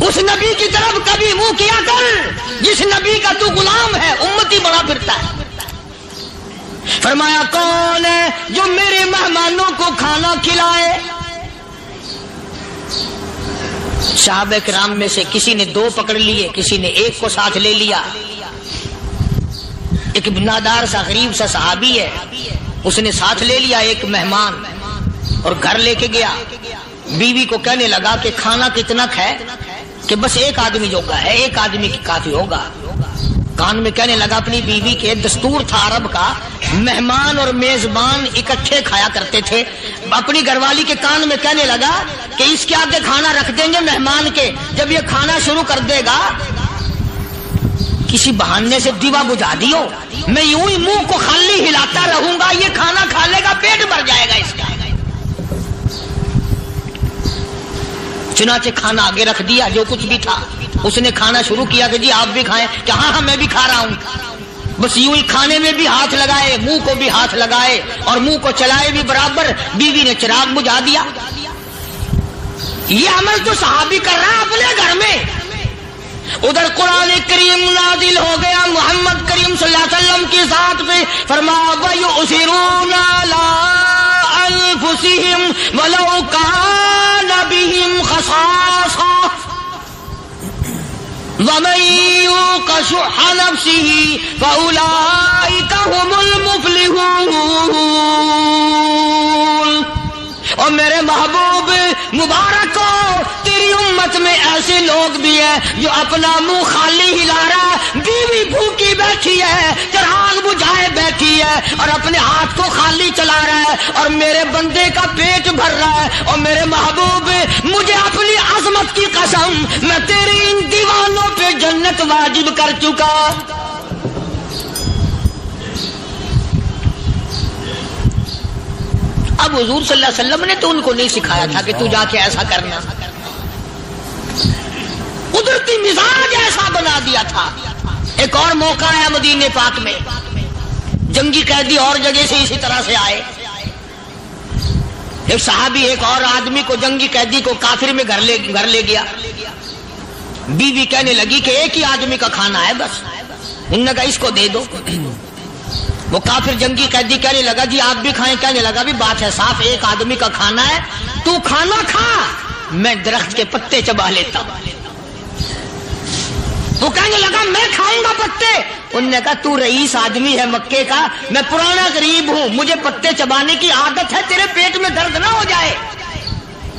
اس نبی کی طرف کبھی منہ کیا کر جس نبی کا تو غلام ہے، امتی بڑا پھرتا ہے۔ فرمایا کون ہے جو میرے مہمانوں کو کھانا کھلائے؟ صحابہ کرام میں سے کسی نے 2 پکڑ لیے، کسی نے 1 کو ساتھ لے لیا۔ ایک بنادار سا غریب سا صحابی ہے، اس نے ساتھ لے لیا ایک مہمان اور گھر لے کے گیا۔ بیوی کو کہنے لگا کہ کھانا کتنا ہے، کہ بس 1 آدمی جوگا ہے، 1 آدمی کی کافی ہوگا۔ کان میں کہنے لگا اپنی بیوی کے، دستور تھا عرب کا، مہمان اور میزبان اکٹھے کھایا کرتے تھے۔ اپنی گھر والی کے کان میں کہنے لگا کہ اس کے آگے کھانا رکھ دیں گے مہمان کے، جب یہ کھانا شروع کر دے گا کسی بہانے سے دیوا بجھا دیو، میں یوں ہی منہ کو خالی ہلاتا رہوں گا، یہ کھانا کھا لے گا، پیٹ بھر جائے گا اس کا۔ چنانچہ کھانا آگے رکھ دیا، جو کچھ بھی تھا اس نے کھانا شروع کیا کہ جی آپ بھی کھائیں، کہ ہاں ہاں میں بھی کھا رہا ہوں۔ بس یوں ہی کھانے میں بھی ہاتھ لگائے، منہ کو بھی ہاتھ لگائے اور منہ کو چلائے بھی برابر، بیوی نے چراغ بجھا دیا۔ یہ عمل تو صحابی کر رہا اپنے گھر میں، ادھر قرآن کریم نازل ہو گیا محمد کریم صلی اللہ علیہ وسلم کی ذات پہ، فرمایا وَيُؤْثِرُونَ عَلَىٰ أَنفُسِهِمْ وَلَوْ كَانَ بِهِمْ خَصَاصَةٌ وَمَن يُوقَ شُحَّ نَفْسِهِ فَأُولَٰئِكَ هُمُ الْمُفْلِحُونَ۔ اور میرے محبوب مبارک ہو، تیری امت میں ایسے لوگ بھی ہیں جو اپنا منہ خالی ہلا رہا ہے، بیوی بھوکی بیٹھی ہے، چراغ بجھائے بیٹھی ہے اور اپنے ہاتھ کو خالی چلا رہا ہے اور میرے بندے کا پیٹ بھر رہا ہے۔ اور میرے محبوب مجھے اپنی عظمت کی قسم، میں تیری ان دیوانوں پہ جنت واجب کر چکا۔ اب حضور صلی اللہ علیہ وسلم نے تو ان کو نہیں سکھایا تھا کہ تو جا کے ایسا کرنا، قدرتی مزاج ایسا بنا دیا تھا۔ ایک اور موقع ہے مدینے پاک میں، جنگی قیدی اور جگہ سے اسی طرح سے آئے، ایک صحابی ایک اور آدمی کو، جنگی قیدی کو کافر میں گھر لے گیا۔ بیوی کہنے لگی کہ ایک ہی آدمی کا کھانا ہے بس، انہوں نے کہا اس کو دے دو۔ وہ کافر جنگی قیدی کہنے لگا جی آپ بھی کھائیں، کہنے لگا بھی بات ہے صاف، ایک آدمی کا کھانا ہے، تو کھانا کھا، میں درخت کے پتے چبا لیتا ہوں۔ وہ کہنے لگا میں کھاؤں گا پتے، انہوں نے کہا تو رئیس آدمی ہے مکے کا، میں پرانا غریب ہوں، مجھے پتے چبانے کی عادت ہے، تیرے پیٹ میں درد نہ ہو جائے،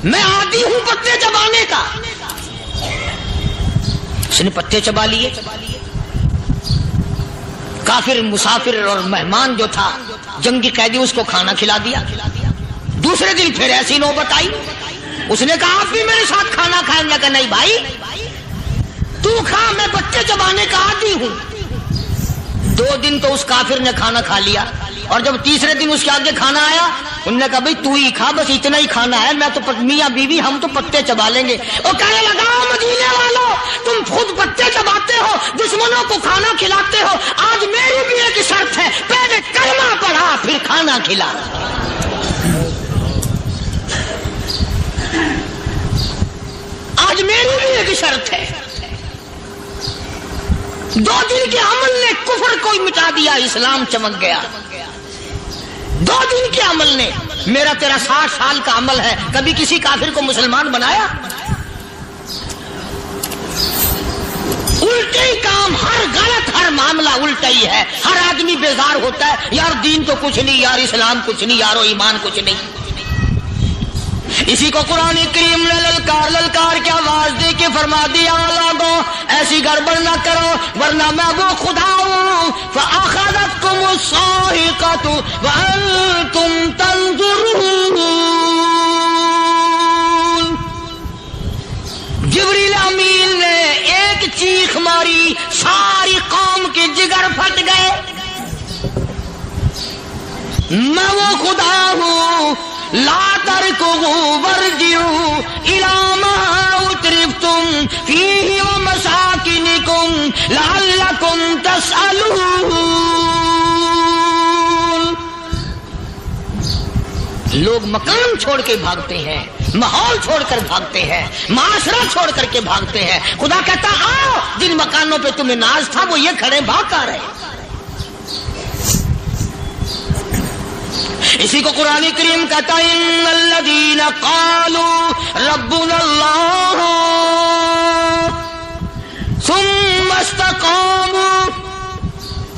میں عادی ہوں پتے چبانے کا۔ اس نے پتے چبا لیے۔ کافر مسافر اور مہمان جو تھا جنگی قیدی، اس کو کھانا کھلا دیا۔ دوسرے دن پھر ایسی نوبت آئی، اس نے کہا آپ بھی میرے ساتھ کھانا کھائیں گے؟ کہ نہیں بھائی تو کھا، میں پتے چبانے کا عادی ہوں۔ 2 دن تو اس کافر نے کھانا کھا لیا، اور جب تیسرے دن اس کے آگے کھانا آیا، انہوں نے کہا بھائی تو ہی کھا، بس اتنا ہی کھانا ہے، میں تو میاں بیوی ہم تو پتے چبا لیں گے۔ اور کہنے لگا مدینے والوں تم خود پتے چباتے ہو، دشمنوں کو کھانا کھلاتے ہو، آج میری بھی ایک شرط ہے، پہلے کلمہ پڑھا پھر کھانا کھلا۔ آج میری بھی ایک شرط ہے۔ 2 دن کے عمل نے کفر کو مٹا دیا، اسلام چمک گیا۔ 2 دن کے عمل نے، میرا تیرا 60 سال کا عمل ہے، کبھی کسی کافر کو مسلمان بنایا؟ الٹے ہی کام، ہر غلط، ہر معاملہ الٹا ہی ہے۔ ہر آدمی بیزار ہوتا ہے، یار دین تو کچھ نہیں، یار اسلام کچھ نہیں، یارو ایمان کچھ نہیں۔ اسی کو قرآن کریم نے للکار کے آواز دے کے فرما دیا لوگوں ایسی گڑبڑ نہ کرو ورنہ میں وہ خدا ہوں۔ فَأَخَذَتْكُمُ الصَّاعِقَةُ وَأَنْتُمْ تَنظُرُونَ۔ جبریل امین نے ایک چیخ ماری، ساری قوم کے جگر پھٹ گئے۔ میں وہ خدا ہوں، لا تركضوا وارجعوا إلى ما أترفتم فيه ومساكنكم لعلكم تسألون۔ لوگ مکان چھوڑ کے بھاگتے ہیں، ماحول چھوڑ کر بھاگتے ہیں، معاشرہ چھوڑ کر کے بھاگتے ہیں۔ خدا کہتا آؤ، جن مکانوں پہ تمہیں ناز تھا وہ یہ کھڑے بھاگ کر رہے۔ اسی کو قرآن کریم کہتا ہے ان الذین قالوا ربنا اللہ ثم استقاموا،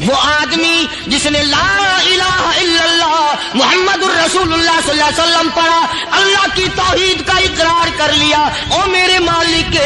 وہ آدمی جس نے لا الہ الا اللہ محمد الرسول اللہ صلی اللہ علیہ وسلم پڑھا، اللہ کی توحید کا اقرار کر لیا، او میرے مالک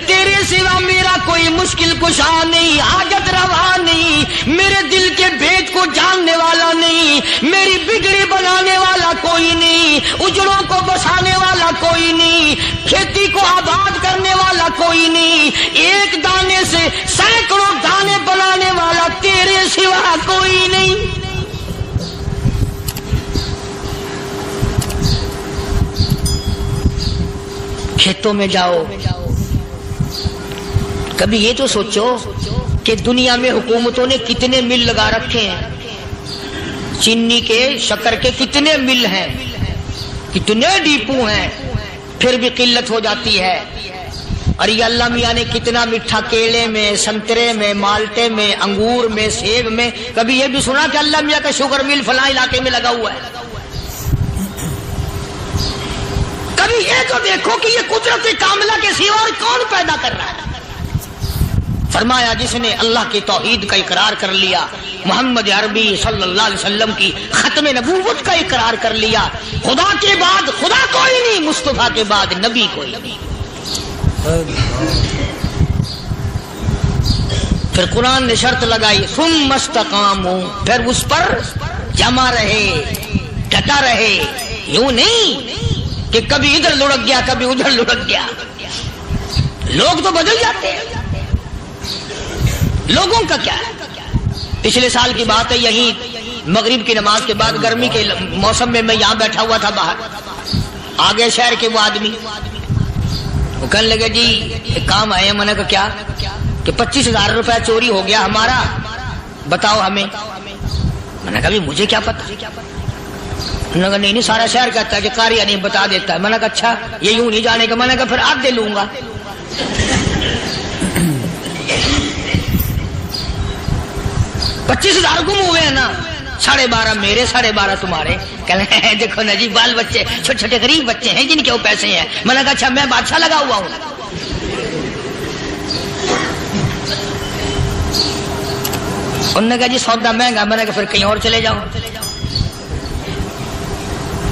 تیرے سوا میرا کوئی مشکل کشا نہیں، حاجت روا نہیں، میرے دل کے بھید کو جاننے والا نہیں، میری بگڑی بنانے والا کوئی نہیں، اجڑوں کو بسانے والا والا کوئی نہیں، کھیتی کو آباد کرنے والا کوئی نہیں، ایک دانے سے سینکڑوں دانے بنانے والا تیرے سوا کوئی نہیں۔ کھیتوں میں جاؤ، کبھی یہ تو سوچو کہ دنیا میں حکومتوں نے کتنے مل لگا رکھے ہیں، چینی کے، شکر کے کتنے مل ہیں، کتنے ڈیپو ہیں، پھر بھی قلت ہو جاتی ہے۔ اور یہ اللہ میاں نے کتنا میٹھا کیلے میں، سنترے میں، مالٹے میں، انگور میں، سیب میں، کبھی یہ بھی سنا کہ اللہ میاں کا شوگر مل فلاں علاقے میں لگا ہوا ہے؟ کبھی یہ تو دیکھو کہ یہ قدرت کاملہ کے سوا اور کون پیدا کر رہا ہے؟ فرمایا جس نے اللہ کی توحید کا اقرار کر لیا، محمد عربی صلی اللہ علیہ وسلم کی ختم نبوت کا اقرار کر لیا، خدا کے بعد خدا کوئی نہیں، مصطفیٰ کے بعد نبی کوئی نہیں۔ پھر قرآن نے شرط لگائی ثم استقاموا، پھر اس پر جمع رہے، ڈٹا رہے، یوں نہیں کہ کبھی ادھر لڑک گیا کبھی ادھر لڑک گیا۔ لوگ تو بدل جاتے ہیں، لوگوں کا کیا ہے؟ پچھلے سال کی بات ہے، یہی مغرب کی نماز کے بعد گرمی کے موسم میں یہاں بیٹھا ہوا تھا باہر، آگے شہر کے وہ آدمی وہ کہنے لگے جی ایک کام آئے ہیں۔ میں نے کہا کیا؟ کہ 25,000 روپے چوری ہو گیا ہمارا، بتاؤ ہمیں۔ میں نے کہا بھی مجھے کیا پتا؟ انہوں نے کہا نہیں سارا شہر کہتا ہے کہ قاریہ نہیں بتا دیتا ہے۔ میں نے کہا اچھا یہ یوں نہیں جانے کا؟ میں نے کہا پھر آدھے لوں گا۔ 25,000 گم ہوئے ہیں نا، 12.5 میرے 12.5 تمہارے۔ کہنے ہیں دیکھو نا جی بال بچے چھوٹے چھوٹے غریب بچے ہیں جن کے وہ پیسے ہیں۔ میں نے کہا اچھا میں بادشاہ لگا ہوا ہوں؟ انہوں نے کہا جی سودا مہنگا۔ میں نے کہا پھر کہیں اور چلے جاؤ۔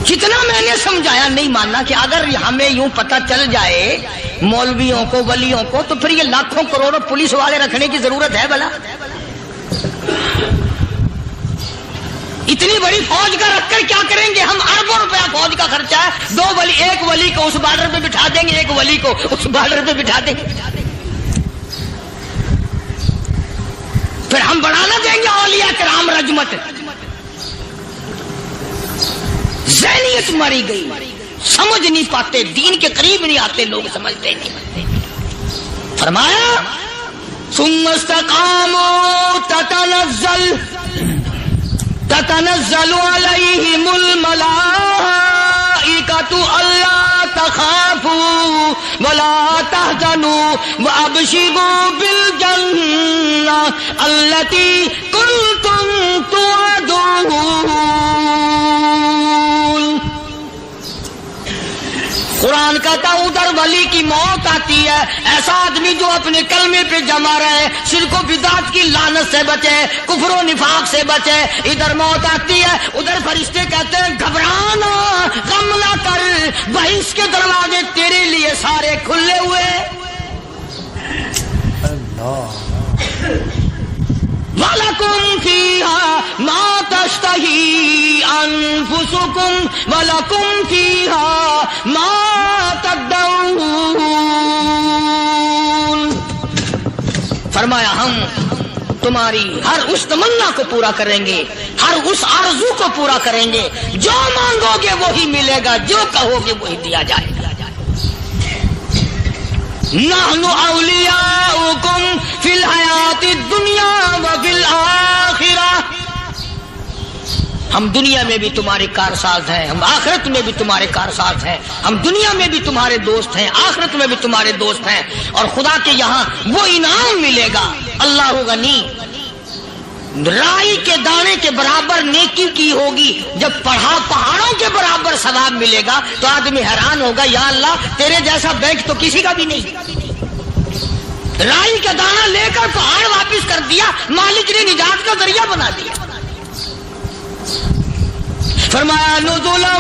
جتنا میں نے سمجھایا نہیں ماننا کہ اگر ہمیں یوں پتہ چل جائے مولویوں کو، ولیوں کو، تو پھر یہ لاکھوں کروڑوں پولیس والے رکھنے کی ضرورت ہے بھلا؟ اتنی بڑی فوج کا رکھ کر کیا کریں گے ہم؟ اربوں روپیہ فوج کا خرچہ ہے، 2 ولی، ایک ولی کو اس بارڈر پہ بٹھا دیں گے، ایک ولی کو اس بارڈر پہ بٹھا دیں گے، پھر ہم بڑھانا دیں گے اولیاء کرام رجمت۔ ذہنیت ماری گئی، سمجھ نہیں پاتے، دین کے قریب نہیں آتے لوگ، سمجھتے نہیں۔ فرمایا ثم استقاموا تتنزل علیہم الملائکۃ الا تخافوا ولا تحزنوا وابشروا بالجنہ التی کنتم توعدون۔ قرآن کہتا ادھر ولی کی موت آتی ہے، ایسا آدمی جو اپنے کلمے پہ جمع رہے، شرک و بدعت کی لعنت سے بچے، کفر و نفاق سے بچے۔ ادھر موت آتی ہے، ادھر فرشتے کہتے ہیں گھبرانا، غم نہ کر، بہشت کے دروازے تیرے لیے سارے کھلے ہوئے۔ وَلَكُمْ فِيهَا مَا تَشْتَهِي أَنفُسُكُمْ وَلَكُمْ فِيهَا مَا تَدَّعُونَ۔ فرمایا ہم تمہاری ہر اس تمنا کو پورا کریں گے، ہر اس آرزو کو پورا کریں گے، جو مانگو گے وہی ملے گا، جو کہو گے وہی دیا جائے گا۔ نحن اولیاؤکم فی الحیات الدنیا وفی الآخرہ، ہم دنیا میں بھی تمہارے کارساز ہیں، ہم آخرت میں بھی تمہارے کارساز ہیں، ہم دنیا میں بھی تمہارے دوست ہیں، آخرت میں بھی تمہارے دوست ہیں، اور خدا کے یہاں وہ انعام ملے گا۔ اللہ غنی، رائی کے دانے کے برابر نیکی کی ہوگی، جب پہاڑوں کے برابر ثواب ملے گا تو آدمی حیران ہوگا، یا اللہ تیرے جیسا بینک تو کسی کا بھی نہیں۔ رائی کا دانہ لے کر پہاڑ واپس کر دیا، مالک نے نجات کا ذریعہ بنا دیا۔ فرمایا نزلا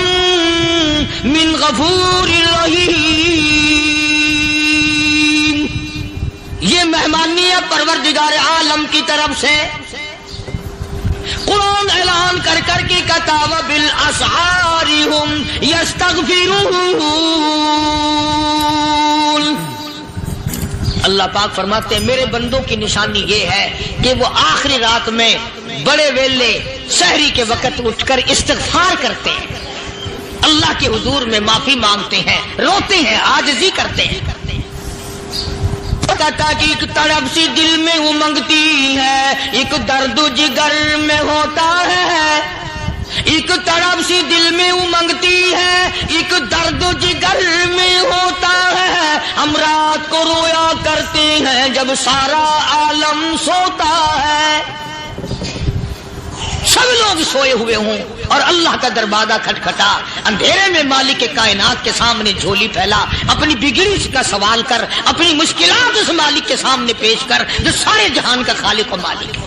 من غفور رحیم، یہ مہمانی ہے پروردگار عالم کی طرف سے۔ قرآن قرآن اعلان کر کر کے کہتا وبالاسحار هم یستغفرون. اللہ پاک فرماتے ہیں میرے بندوں کی نشانی یہ ہے کہ وہ آخری رات میں بڑے ویلے سحری کے وقت اٹھ کر استغفار کرتے ہیں، اللہ کے حضور میں معافی مانگتے ہیں، روتے ہیں، عاجزی کرتے ہیں. کہتا کہ ایک تڑپ سی دل میں امنگتی ہے، ایک درد جگر میں ہوتا ہے. ایک تڑپ سی دل میں امنگتی ہے، ایک درد جگر میں ہوتا ہے. ہم رات کو رویا کرتے ہیں جب سارا عالم سوتا ہے. سب لوگ سوئے ہوئے ہوں اور اللہ کا دروازہ کھٹکھٹا، اندھیرے میں مالک کائنات کے سامنے جھولی پھیلا، اپنی بگڑی کا سوال کر، اپنی مشکلات اس مالک کے سامنے پیش کر جو سارے جہان کا خالق و مالک ہے.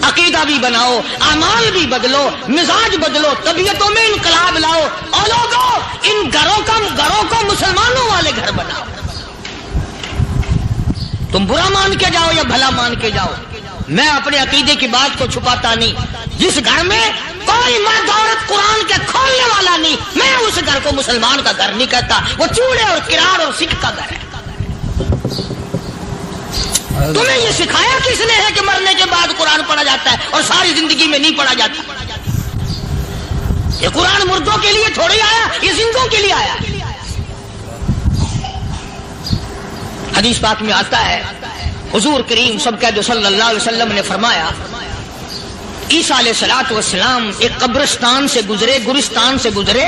عقیدہ بھی بناؤ، اعمال بھی بدلو، مزاج بدلو، طبیعتوں میں انقلاب لاؤ، اور لوگوں ان گھروں کو مسلمانوں والے گھر بناؤ. تم برا مان کے جاؤ یا بھلا مان کے جاؤ، میں اپنے عقیدے کی بات کو چھپاتا نہیں. جس گھر میں کوئی مرد عورت قرآن کے کھولنے والا نہیں، میں اس گھر کو مسلمان کا گھر نہیں کہتا، وہ چوڑے اور کرار اور سکھ کا گھر ہے. تمہیں یہ سکھایا کس نے ہے کہ مرنے کے بعد قرآن پڑھا جاتا ہے اور ساری زندگی میں نہیں پڑھا جاتا؟ یہ قرآن مردوں کے لیے تھوڑی آیا، یہ زندوں کے لیے آیا. حدیث پاک میں آتا ہے حضور کریم سب کہہ صلی اللہ علیہ وسلم نے فرمایا عیسیٰ علیہ الصلوۃ والسلام ایک قبرستان سے گزرے، گورستان سے گزرے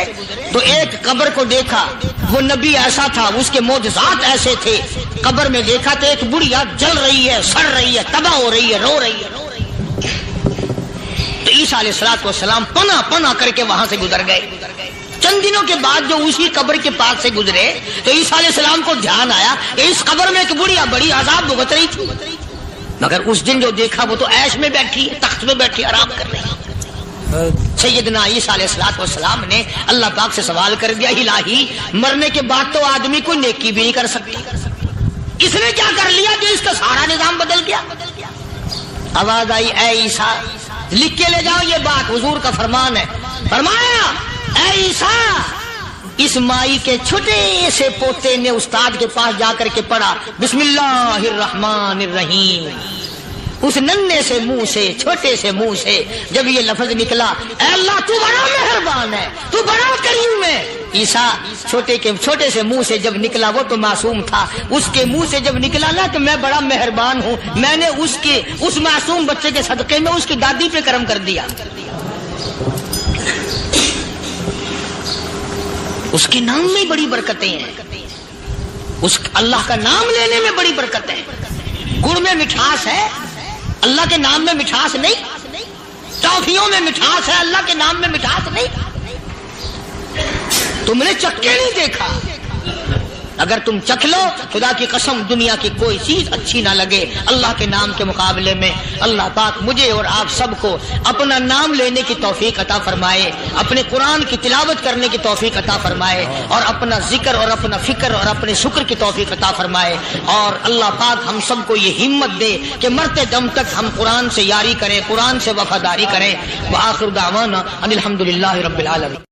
تو ایک قبر کو دیکھا. وہ نبی ایسا تھا، اس کے معجزات ایسے تھے. قبر میں دیکھا تو ایک بڑھیا جل رہی ہے، سڑ رہی ہے، تباہ ہو رہی ہے، رو رہی ہے. تو عیسیٰ علیہ الصلوۃ والسلام پناہ کر کے وہاں سے گزر گئے. چند دنوں کے بعد جو اسی قبر کے پاس سے گزرے تو عیسیٰ علیہ السلام کو دھیان آیا کہ اس قبر میں ایک بڑھیا بڑی عذاب بھگت رہی تھی، مگر اس دن جو دیکھا وہ تو عیش میں بیٹھی ہے، تخت میں بیٹھی آرام کر رہی ہے. سیدنا عیسیٰ علیہ الصلوۃ والسلام نے اللہ پاک سے سوال کر دیا الہی مرنے کے بعد تو آدمی کو نیکی بھی نہیں کر سکتا، اس نے کیا کر لیا کہ اس کا سارا نظام بدل گیا؟ آواز آئی اے عیسیٰ لکھ کے لے جاؤ یہ بات، حضور کا فرمان ہے. فرمایا اے عیسیٰ اس مائی کے چھوٹے سے پوتے نے استاد کے پاس جا کر کے پڑھا بسم اللہ الرحمن الرحیم. اس ننھے سے منہ سے، چھوٹے سے منہ سے جب یہ لفظ نکلا اے اللہ تو بڑا مہربان ہے، تو بڑا کریم ہے. عیسیٰ چھوٹے سے منہ سے جب نکلا، وہ تو معصوم تھا، اس کے منہ سے جب نکلا نا تو میں بڑا مہربان ہوں، میں نے اس معصوم بچے کے صدقے میں اس کی دادی پہ کرم کر دیا. اس کے نام میں بڑی برکتیں ہیں، اس اللہ کا نام لینے میں بڑی برکتیں ہیں. گڑ میں مٹھاس ہے، اللہ کے نام میں مٹھاس نہیں. ٹافیوں میں مٹھاس ہے، اللہ کے نام میں مٹھاس نہیں. تم نے چکھ کے نہیں دیکھا، اگر تم چکھ لو خدا کی قسم دنیا کی کوئی چیز اچھی نہ لگے اللہ کے نام کے مقابلے میں. اللہ پاک مجھے اور آپ سب کو اپنا نام لینے کی توفیق عطا فرمائے، اپنے قرآن کی تلاوت کرنے کی توفیق عطا فرمائے، اور اپنا ذکر اور اپنا فکر اور اپنے شکر کی توفیق عطا فرمائے. اور اللہ پاک ہم سب کو یہ ہمت دے کہ مرتے دم تک ہم قرآن سے یاری کریں، قرآن سے وفاداری کریں. وآخر دعوانا ان الحمدللہ رب العالمین.